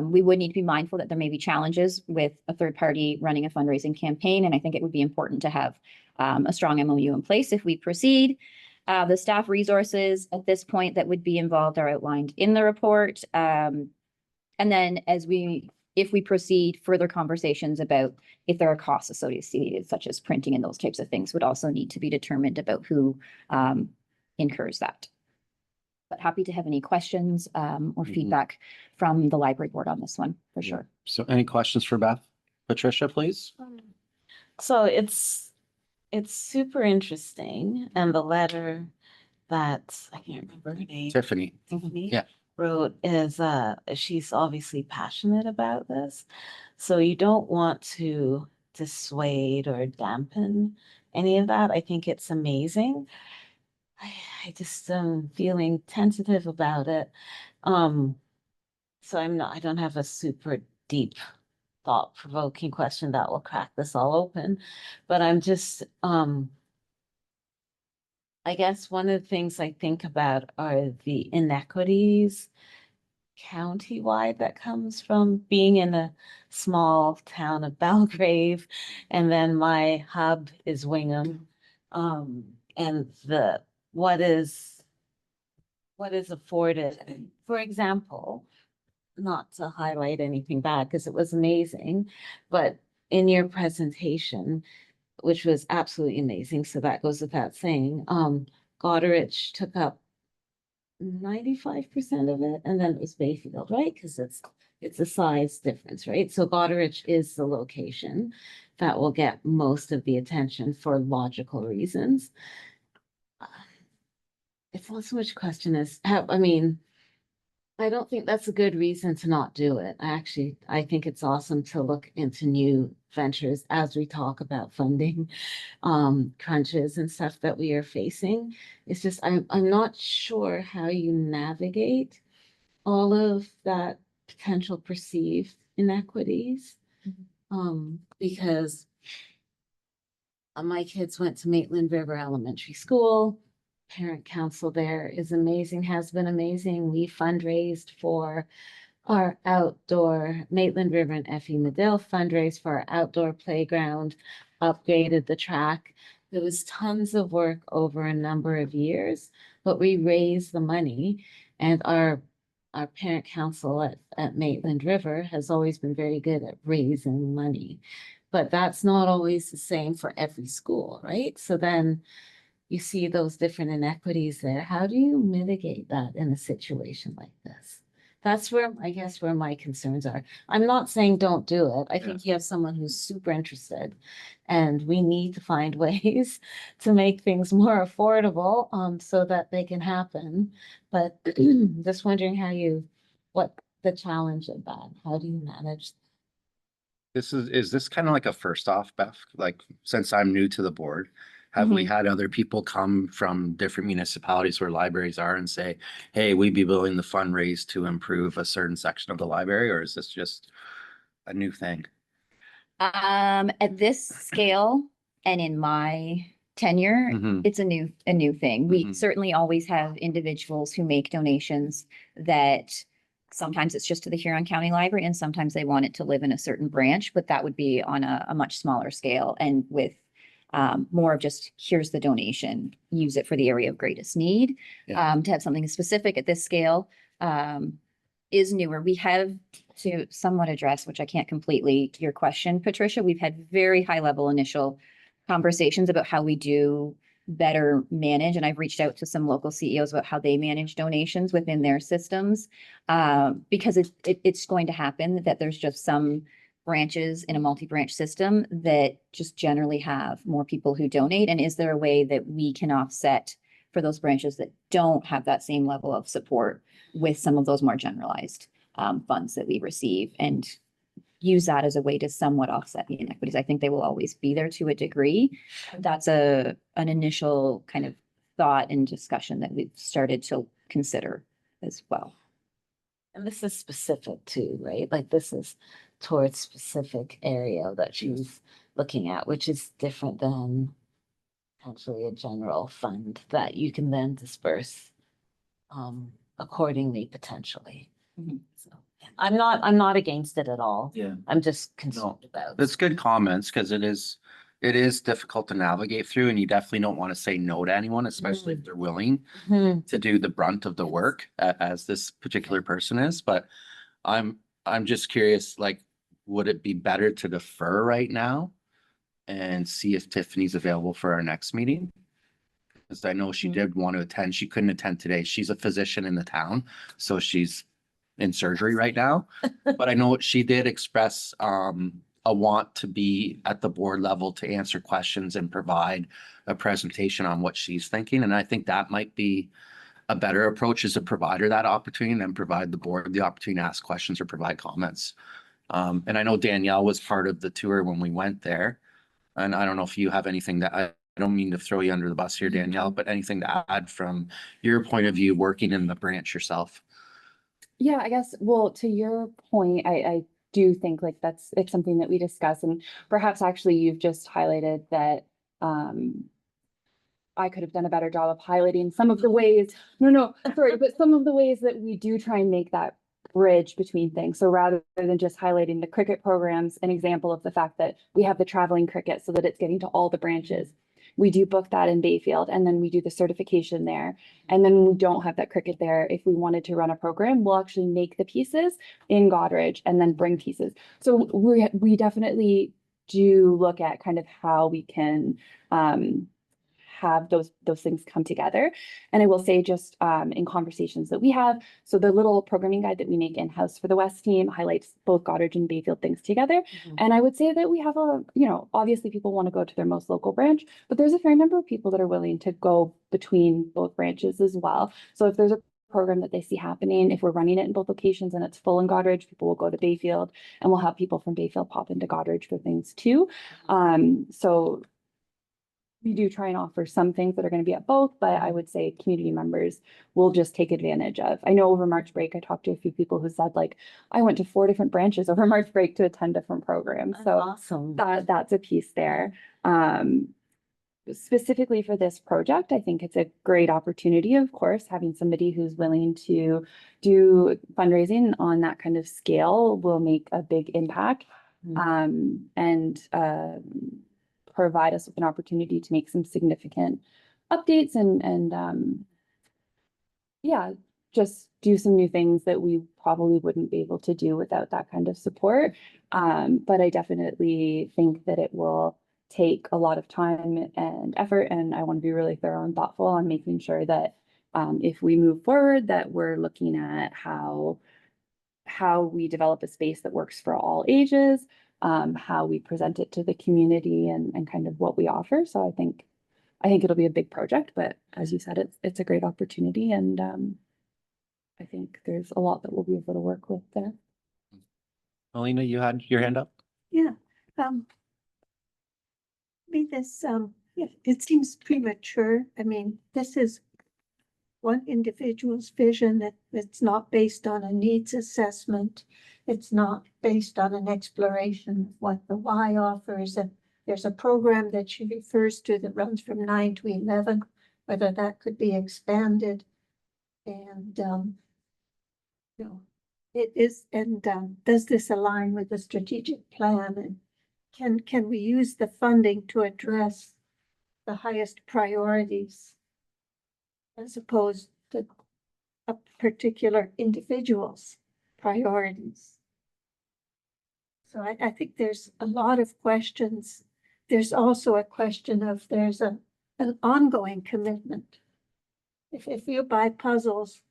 We would need to be mindful that there may be challenges with a third party running a fundraising campaign, and I think it would be important to have a strong MOU in place if we proceed. The staff resources at this point that would be involved are outlined in the report. And then if we proceed, further conversations about if there are costs associated, such as printing and those types of things, would also need to be determined about who incurs that. But happy to have any questions or feedback from the library board on this one, for sure. So any questions for Beth? Patricia, please. So it's super interesting, and the letter that I can't remember her name. Tiffany. Tiffany Yeah. wrote is she's obviously passionate about this, so you don't want to dissuade or dampen any of that. I think it's amazing. I just am feeling tentative about it. So I don't have a super deep thought-provoking question that will crack this all open, but I'm just I guess one of the things I think about are the inequities countywide that comes from being in a small town of Belgrave, and then my hub is Wingham. And what is afforded, for example, not to highlight anything bad because it was amazing, but in your presentation, which was absolutely amazing, so that goes without saying, Goderich took up 95% of it, and then it was Bayfield, right? Because it's a size difference, right? So Goderich is the location that will get most of the attention for logical reasons. It's not so much question as I don't think that's a good reason to not do it. I think it's awesome to look into new ventures as we talk about funding crunches and stuff that we are facing. It's just I'm not sure how you navigate all of that potential perceived inequities. Because my kids went to Maitland River Elementary School. Parent council there is amazing, has been amazing. We fundraised for our outdoor, Maitland River and Effie Medill fundraised for our outdoor playground, upgraded the track. There was tons of work over a number of years, but we raised the money, and our parent council at Maitland River has always been very good at raising money. But that's not always the same for every school, right? So then you see those different inequities there. How do you mitigate that in a situation like this? That's where, I guess, where my concerns are. I'm not saying don't do it. I think you have someone who's super interested, and we need to find ways to make things more affordable, so that they can happen. But just wondering what the challenge of that, how do you manage? Is this kind of like a first off, Beth? Like, since I'm new to the board, have we had other people come from different municipalities where libraries are and say, hey, we'd be willing to fundraise to improve a certain section of the library, or is this just a new thing? At this scale and in my tenure, Mhm. it's a new thing. We Mhm. certainly always have individuals who make donations that sometimes it's just to the Huron County Library and sometimes they want it to live in a certain branch, but that would be on a much smaller scale and with more of just, here's the donation, use it for the area of greatest need. Yeah. To have something specific at this scale is newer. We have, to somewhat address, which I can't completely, your question, Patricia, we've had very high level initial conversations about how we do better manage. And I've reached out to some local CEOs about how they manage donations within their systems. Because it's going to happen that there's just some branches in a multi-branch system that just generally have more people who donate. And is there a way that we can offset for those branches that don't have that same level of support with some of those more generalized funds that we receive, and use that as a way to somewhat offset the inequities? I think they will always be there to a degree. That's an initial kind of thought and discussion that we've started to consider as well. And this is specific too, right? Like this is towards specific area that she's looking at, which is different than potentially a general fund that you can then disperse accordingly, potentially. So I'm not against it at all. Yeah. I'm just concerned about. That's good comments, because it is difficult to navigate through, and you definitely don't want to say no to anyone, especially if they're willing Mhm. to do the brunt of the work as this particular person is. But I'm just curious, like, would it be better to defer right now and see if Tiffany's available for our next meeting? Because I know she did want to attend. She couldn't attend today. She's a physician in the town, so she's in surgery right now. But I know she did express a want to be at the board level to answer questions and provide a presentation on what she's thinking. And I think that might be a better approach, is to provide her that opportunity and then provide the board the opportunity to ask questions or provide comments. And I know Danielle was part of the tour when we went there. And I don't know if you have anything that I don't mean to throw you under the bus here, Danielle, but anything to add from your point of view, working in the branch yourself? Yeah, I guess, well, to your point, I do think like it's something that we discuss, and perhaps actually you've just highlighted that I could have done a better job of highlighting some of the ways, sorry, but some of the ways that we do try and make that bridge between things. So rather than just highlighting the cricket programs, an example of the fact that we have the traveling cricket so that it's getting to all the branches. We do book that in Bayfield, and then we do the certification there. And then we don't have that cricket there. If we wanted to run a program, we'll actually make the pieces in Goderich and then bring pieces. So we definitely do look at kind of how we can have those things come together. And I will say, just in conversations that we have, so the little programming guide that we make in-house for the West team highlights both Goderich and Bayfield things together. And I would say that we have obviously people want to go to their most local branch, but there's a fair number of people that are willing to go between both branches as well. So if there's a program that they see happening. If we're running it in both locations and it's full in Goderich, people will go to Bayfield, and we'll have people from Bayfield pop into Goderich for things too. So we do try and offer some things that are going to be at both, but I would say community members will just take advantage of. I know over March break, I talked to a few people who said like, I went to 4 different branches over March break to attend different programs. So Awesome. that's a piece there. Specifically for this project, I think it's a great opportunity, of course, having somebody who's willing to do fundraising on that kind of scale will make a big impact. And provide us with an opportunity to make some significant updates and yeah, just do some new things that we probably wouldn't be able to do without that kind of support. But I definitely think that it will take a lot of time and effort, and I want to be really thorough and thoughtful on making sure that if we move forward, that we're looking at how we develop a space that works for all ages, how we present it to the community and kind of what we offer. So I think it'll be a big project, but as you said, it's a great opportunity, and I think there's a lot that we'll be able to work with there. Alina, you had your hand up? Yeah, yeah, it seems premature. I mean, this is one individual's vision that it's not based on a needs assessment. It's not based on an exploration of what the Y offers. And there's a program that she refers to that runs from 9 to 11, whether that could be expanded. And, you know, it is, and does this align with the strategic plan? And can we use the funding to address the highest priorities as opposed to a particular individual's priorities? So I think there's a lot of questions. There's also a question of there's an ongoing commitment. If you buy puzzles,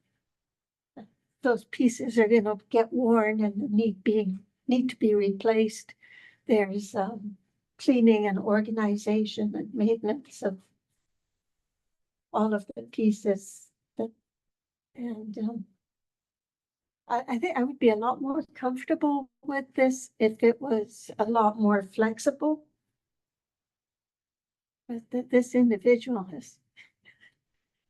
those pieces are going to get worn and need to be replaced. There's cleaning and organization and maintenance of all of the pieces I think I would be a lot more comfortable with this if it was a lot more flexible. But this individual has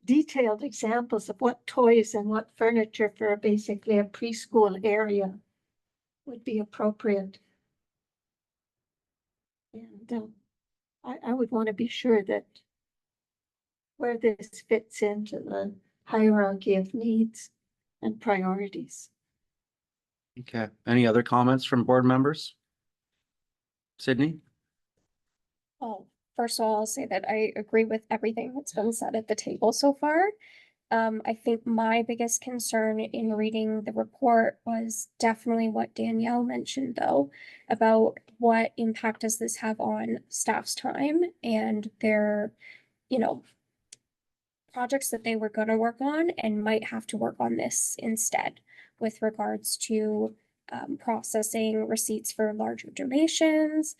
detailed examples of what toys and what furniture for basically a preschool area would be appropriate. And I would want to be sure that where this fits into the hierarchy of needs and priorities. Okay, any other comments from board members? Sydney? Well, first of all, I'll say that I agree with everything that's been said at the table so far. I think my biggest concern in reading the report was definitely what Danielle mentioned, though, about what impact does this have on staff's time and their, projects that they were going to work on and might have to work on this instead with regards to processing receipts for larger donations,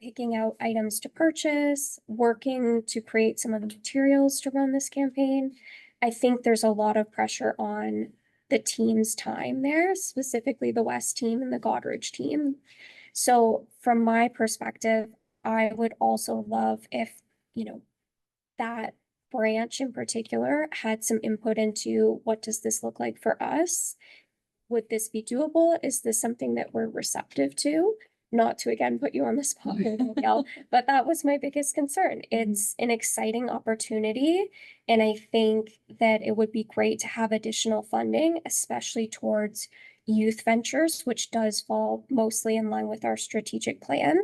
picking out items to purchase, working to create some of the materials to run this campaign. I think there's a lot of pressure on the team's time there, specifically the West team and the Goderich team. So from my perspective, I would also love if, that branch in particular had some input into what does this look like for us? Would this be doable? Is this something that we're receptive to? Not to again put you on the spot here, Danielle, but that was my biggest concern. It's an exciting opportunity, and I think that it would be great to have additional funding, especially towards youth ventures, which does fall mostly in line with our strategic plan.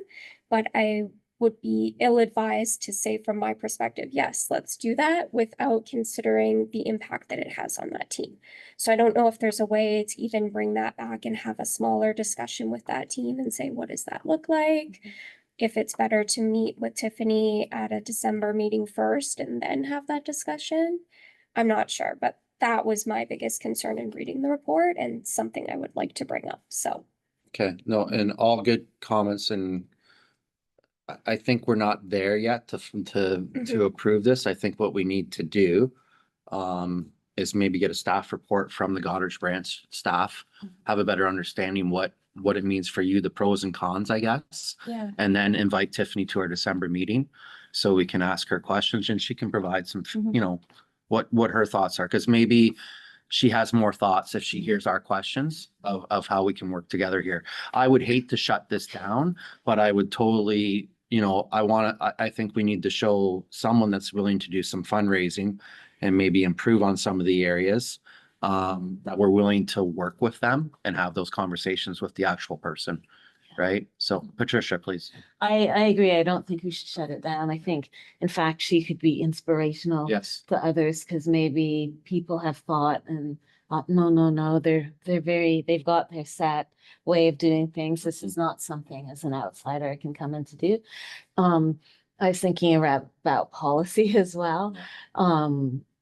But I would be ill-advised to say from my perspective, yes, let's do that without considering the impact that it has on that team. So I don't know if there's a way to even bring that back and have a smaller discussion with that team and say, what does that look like? If it's better to meet with Tiffany at a December meeting first and then have that discussion, I'm not sure, but that was my biggest concern in reading the report and something I would like to bring up, so. Okay, no, and all good comments, and I think we're not there yet to approve this. I think what we need to do is maybe get a staff report from the Goderich branch staff, have a better understanding what it means for you, the pros and cons, I guess. Yeah. And then invite Tiffany to our December meeting so we can ask her questions and she can provide some, you know, what her thoughts are, because maybe she has more thoughts if she hears our questions of how we can work together here. I would hate to shut this down, but I would totally, you know, I think we need to show someone that's willing to do some fundraising and maybe improve on some of the areas that we're willing to work with them and have those conversations with the actual person. Right? So Patricia, please. I agree. I don't think we should shut it down. I think, in fact, she could be inspirational Yes. to others, because maybe people have thought and no, they've got their set way of doing things. This is not something as an outsider I can come in to do. I was thinking about policy as well.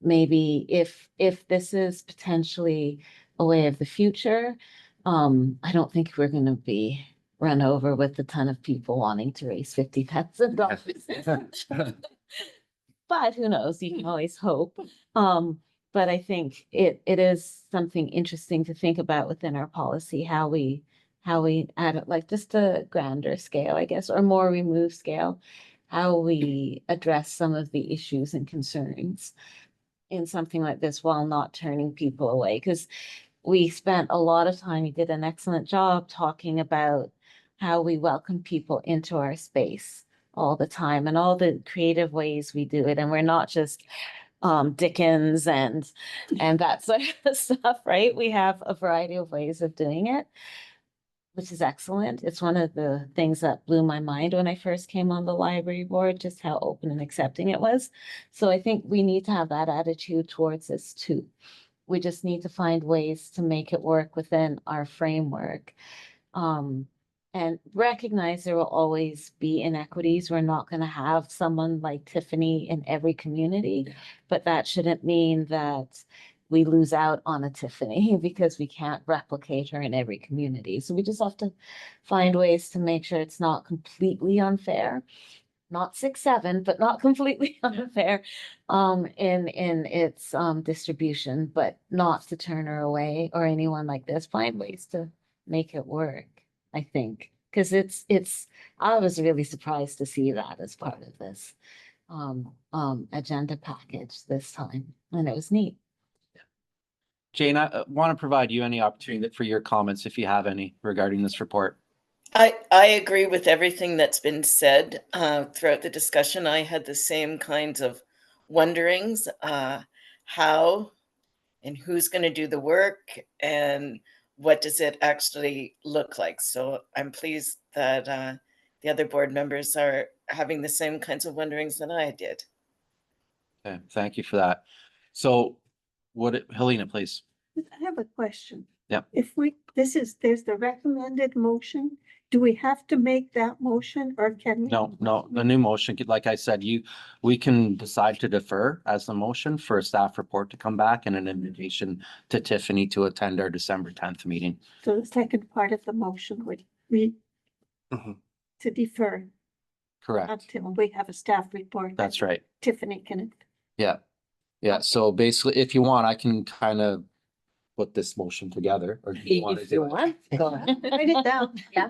Maybe if this is potentially a way of the future, I don't think we're going to be run over with a ton of people wanting to raise $50,000. But who knows? You can always hope. But I think it is something interesting to think about within our policy, how we add it, like just a grander scale, I guess, or more removed scale, how we address some of the issues and concerns in something like this while not turning people away. Because we spent a lot of time, you did an excellent job talking about how we welcome people into our space all the time and all the creative ways we do it. And we're not just Dickens and that sort of stuff, right? We have a variety of ways of doing it, which is excellent. It's one of the things that blew my mind when I first came on the library board, just how open and accepting it was. So I think we need to have that attitude towards this too. We just need to find ways to make it work within our framework. And recognize there will always be inequities. We're not going to have someone like Tiffany in every community, but that shouldn't mean that we lose out on a Tiffany because we can't replicate her in every community. So we just have to find ways to make sure it's not completely unfair. Not 6-7, but not completely unfair in its distribution, but not to turn her away or anyone like this. Find ways to make it work, I think, because I was really surprised to see that as part of this agenda package this time, and it was neat. Jane, I want to provide you any opportunity for your comments if you have any regarding this report. I agree with everything that's been said throughout the discussion. I had the same kinds of wonderings, how and who's going to do the work and what does it actually look like. So I'm pleased that the other board members are having the same kinds of wonderings that I did. Okay, thank you for that. So Helena, please. I have a question. Yep. There's the recommended motion. Do we have to make that motion or can we? No, the new motion, like I said, we can decide to defer as the motion for a staff report to come back and an invitation to Tiffany to attend our December 10th meeting. So the second part of the motion would be to defer Correct. until we have a staff report. That's right. Tiffany can. Yeah. So basically, if you want, I can kind of put this motion together, or do you want to do it? Go ahead. Write it down. Yeah.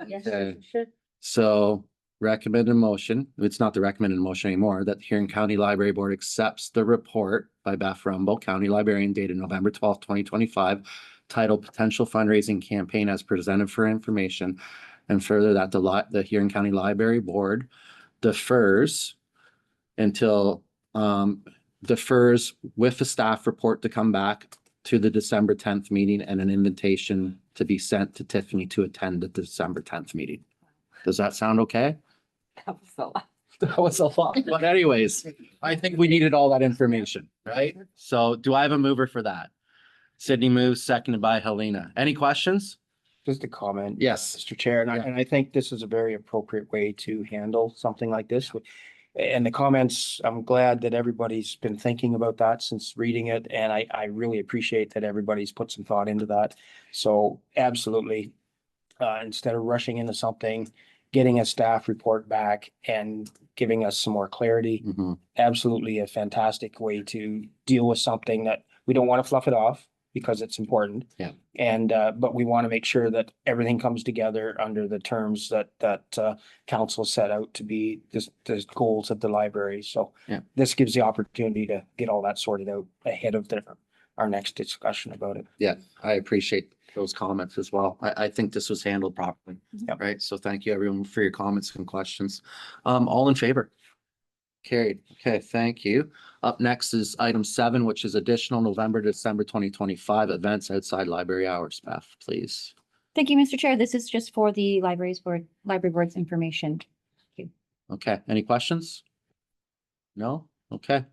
Yes, Okay. you should. So recommended motion, it's not the recommended motion anymore, that the Huron County Library Board accepts the report by Beth Rumble, County Librarian, dated November 12th, 2025, titled Potential Fundraising Campaign as presented for information. And further that the Huron County Library Board defers until defers with the staff report to come back to the December 10th meeting and an invitation to be sent to Tiffany to attend the December 10th meeting. Does that sound okay? That was a lot. That was a lot, but anyways, I think we needed all that information, right? So do I have a mover for that? Sydney moves, seconded by Helena. Any questions? Just a comment. Yes. Mr. Chair, Yeah. and I think this is a very appropriate way to handle something like this. And the comments, I'm glad that everybody's been thinking about that since reading it, and I really appreciate that everybody's put some thought into that. So absolutely, instead of rushing into something, getting a staff report back and giving us some more clarity. Mhm. Absolutely a fantastic way to deal with something that we don't want to fluff it off because it's important. Yeah. And, but we want to make sure that everything comes together under the terms that council set out to be the goals of the library. So Yeah. this gives the opportunity to get all that sorted out ahead of our next discussion about it. Yeah, I appreciate those comments as well. I think this was handled properly. Yep. Right, so thank you everyone for your comments and questions. All in favor? Carried. Okay, thank you. Up next is item 7, which is additional November, December 2025 events outside library hours. Beth, please. Thank you, Mr. Chair. This is just for the library board's information. Okay, any questions? No? Okay.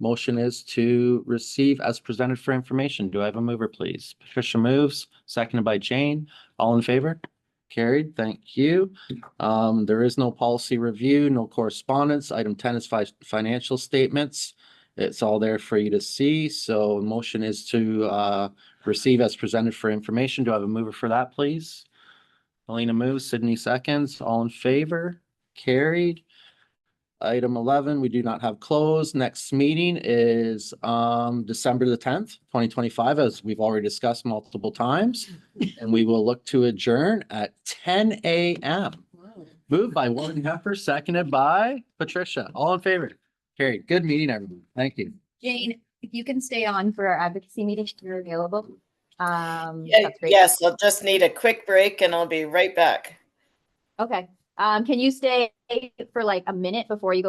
Motion is to receive as presented for information. Do I have a mover, please? Patricia moves, seconded by Jane. All in favor? Carried. Thank you. There is no policy review, no correspondence. Item 10 is financial statements. It's all there for you to see. So motion is to receive as presented for information. Do I have a mover for that, please? Helena moves, Sydney seconds. All in favor? Carried. Item 11, we do not have closed. Next meeting is December the 10th, 2025, as we've already discussed multiple times. And we will look to adjourn at 10 a.m. Moved by Warren Heffer, seconded by Patricia. All in favor? Carried. Good meeting, everyone. Thank you. Jane, if you can stay on for our advocacy meeting, if you're available. Yeah, That's great. yes, I'll just need a quick break and I'll be right back. Okay. Can you stay for like a minute before you go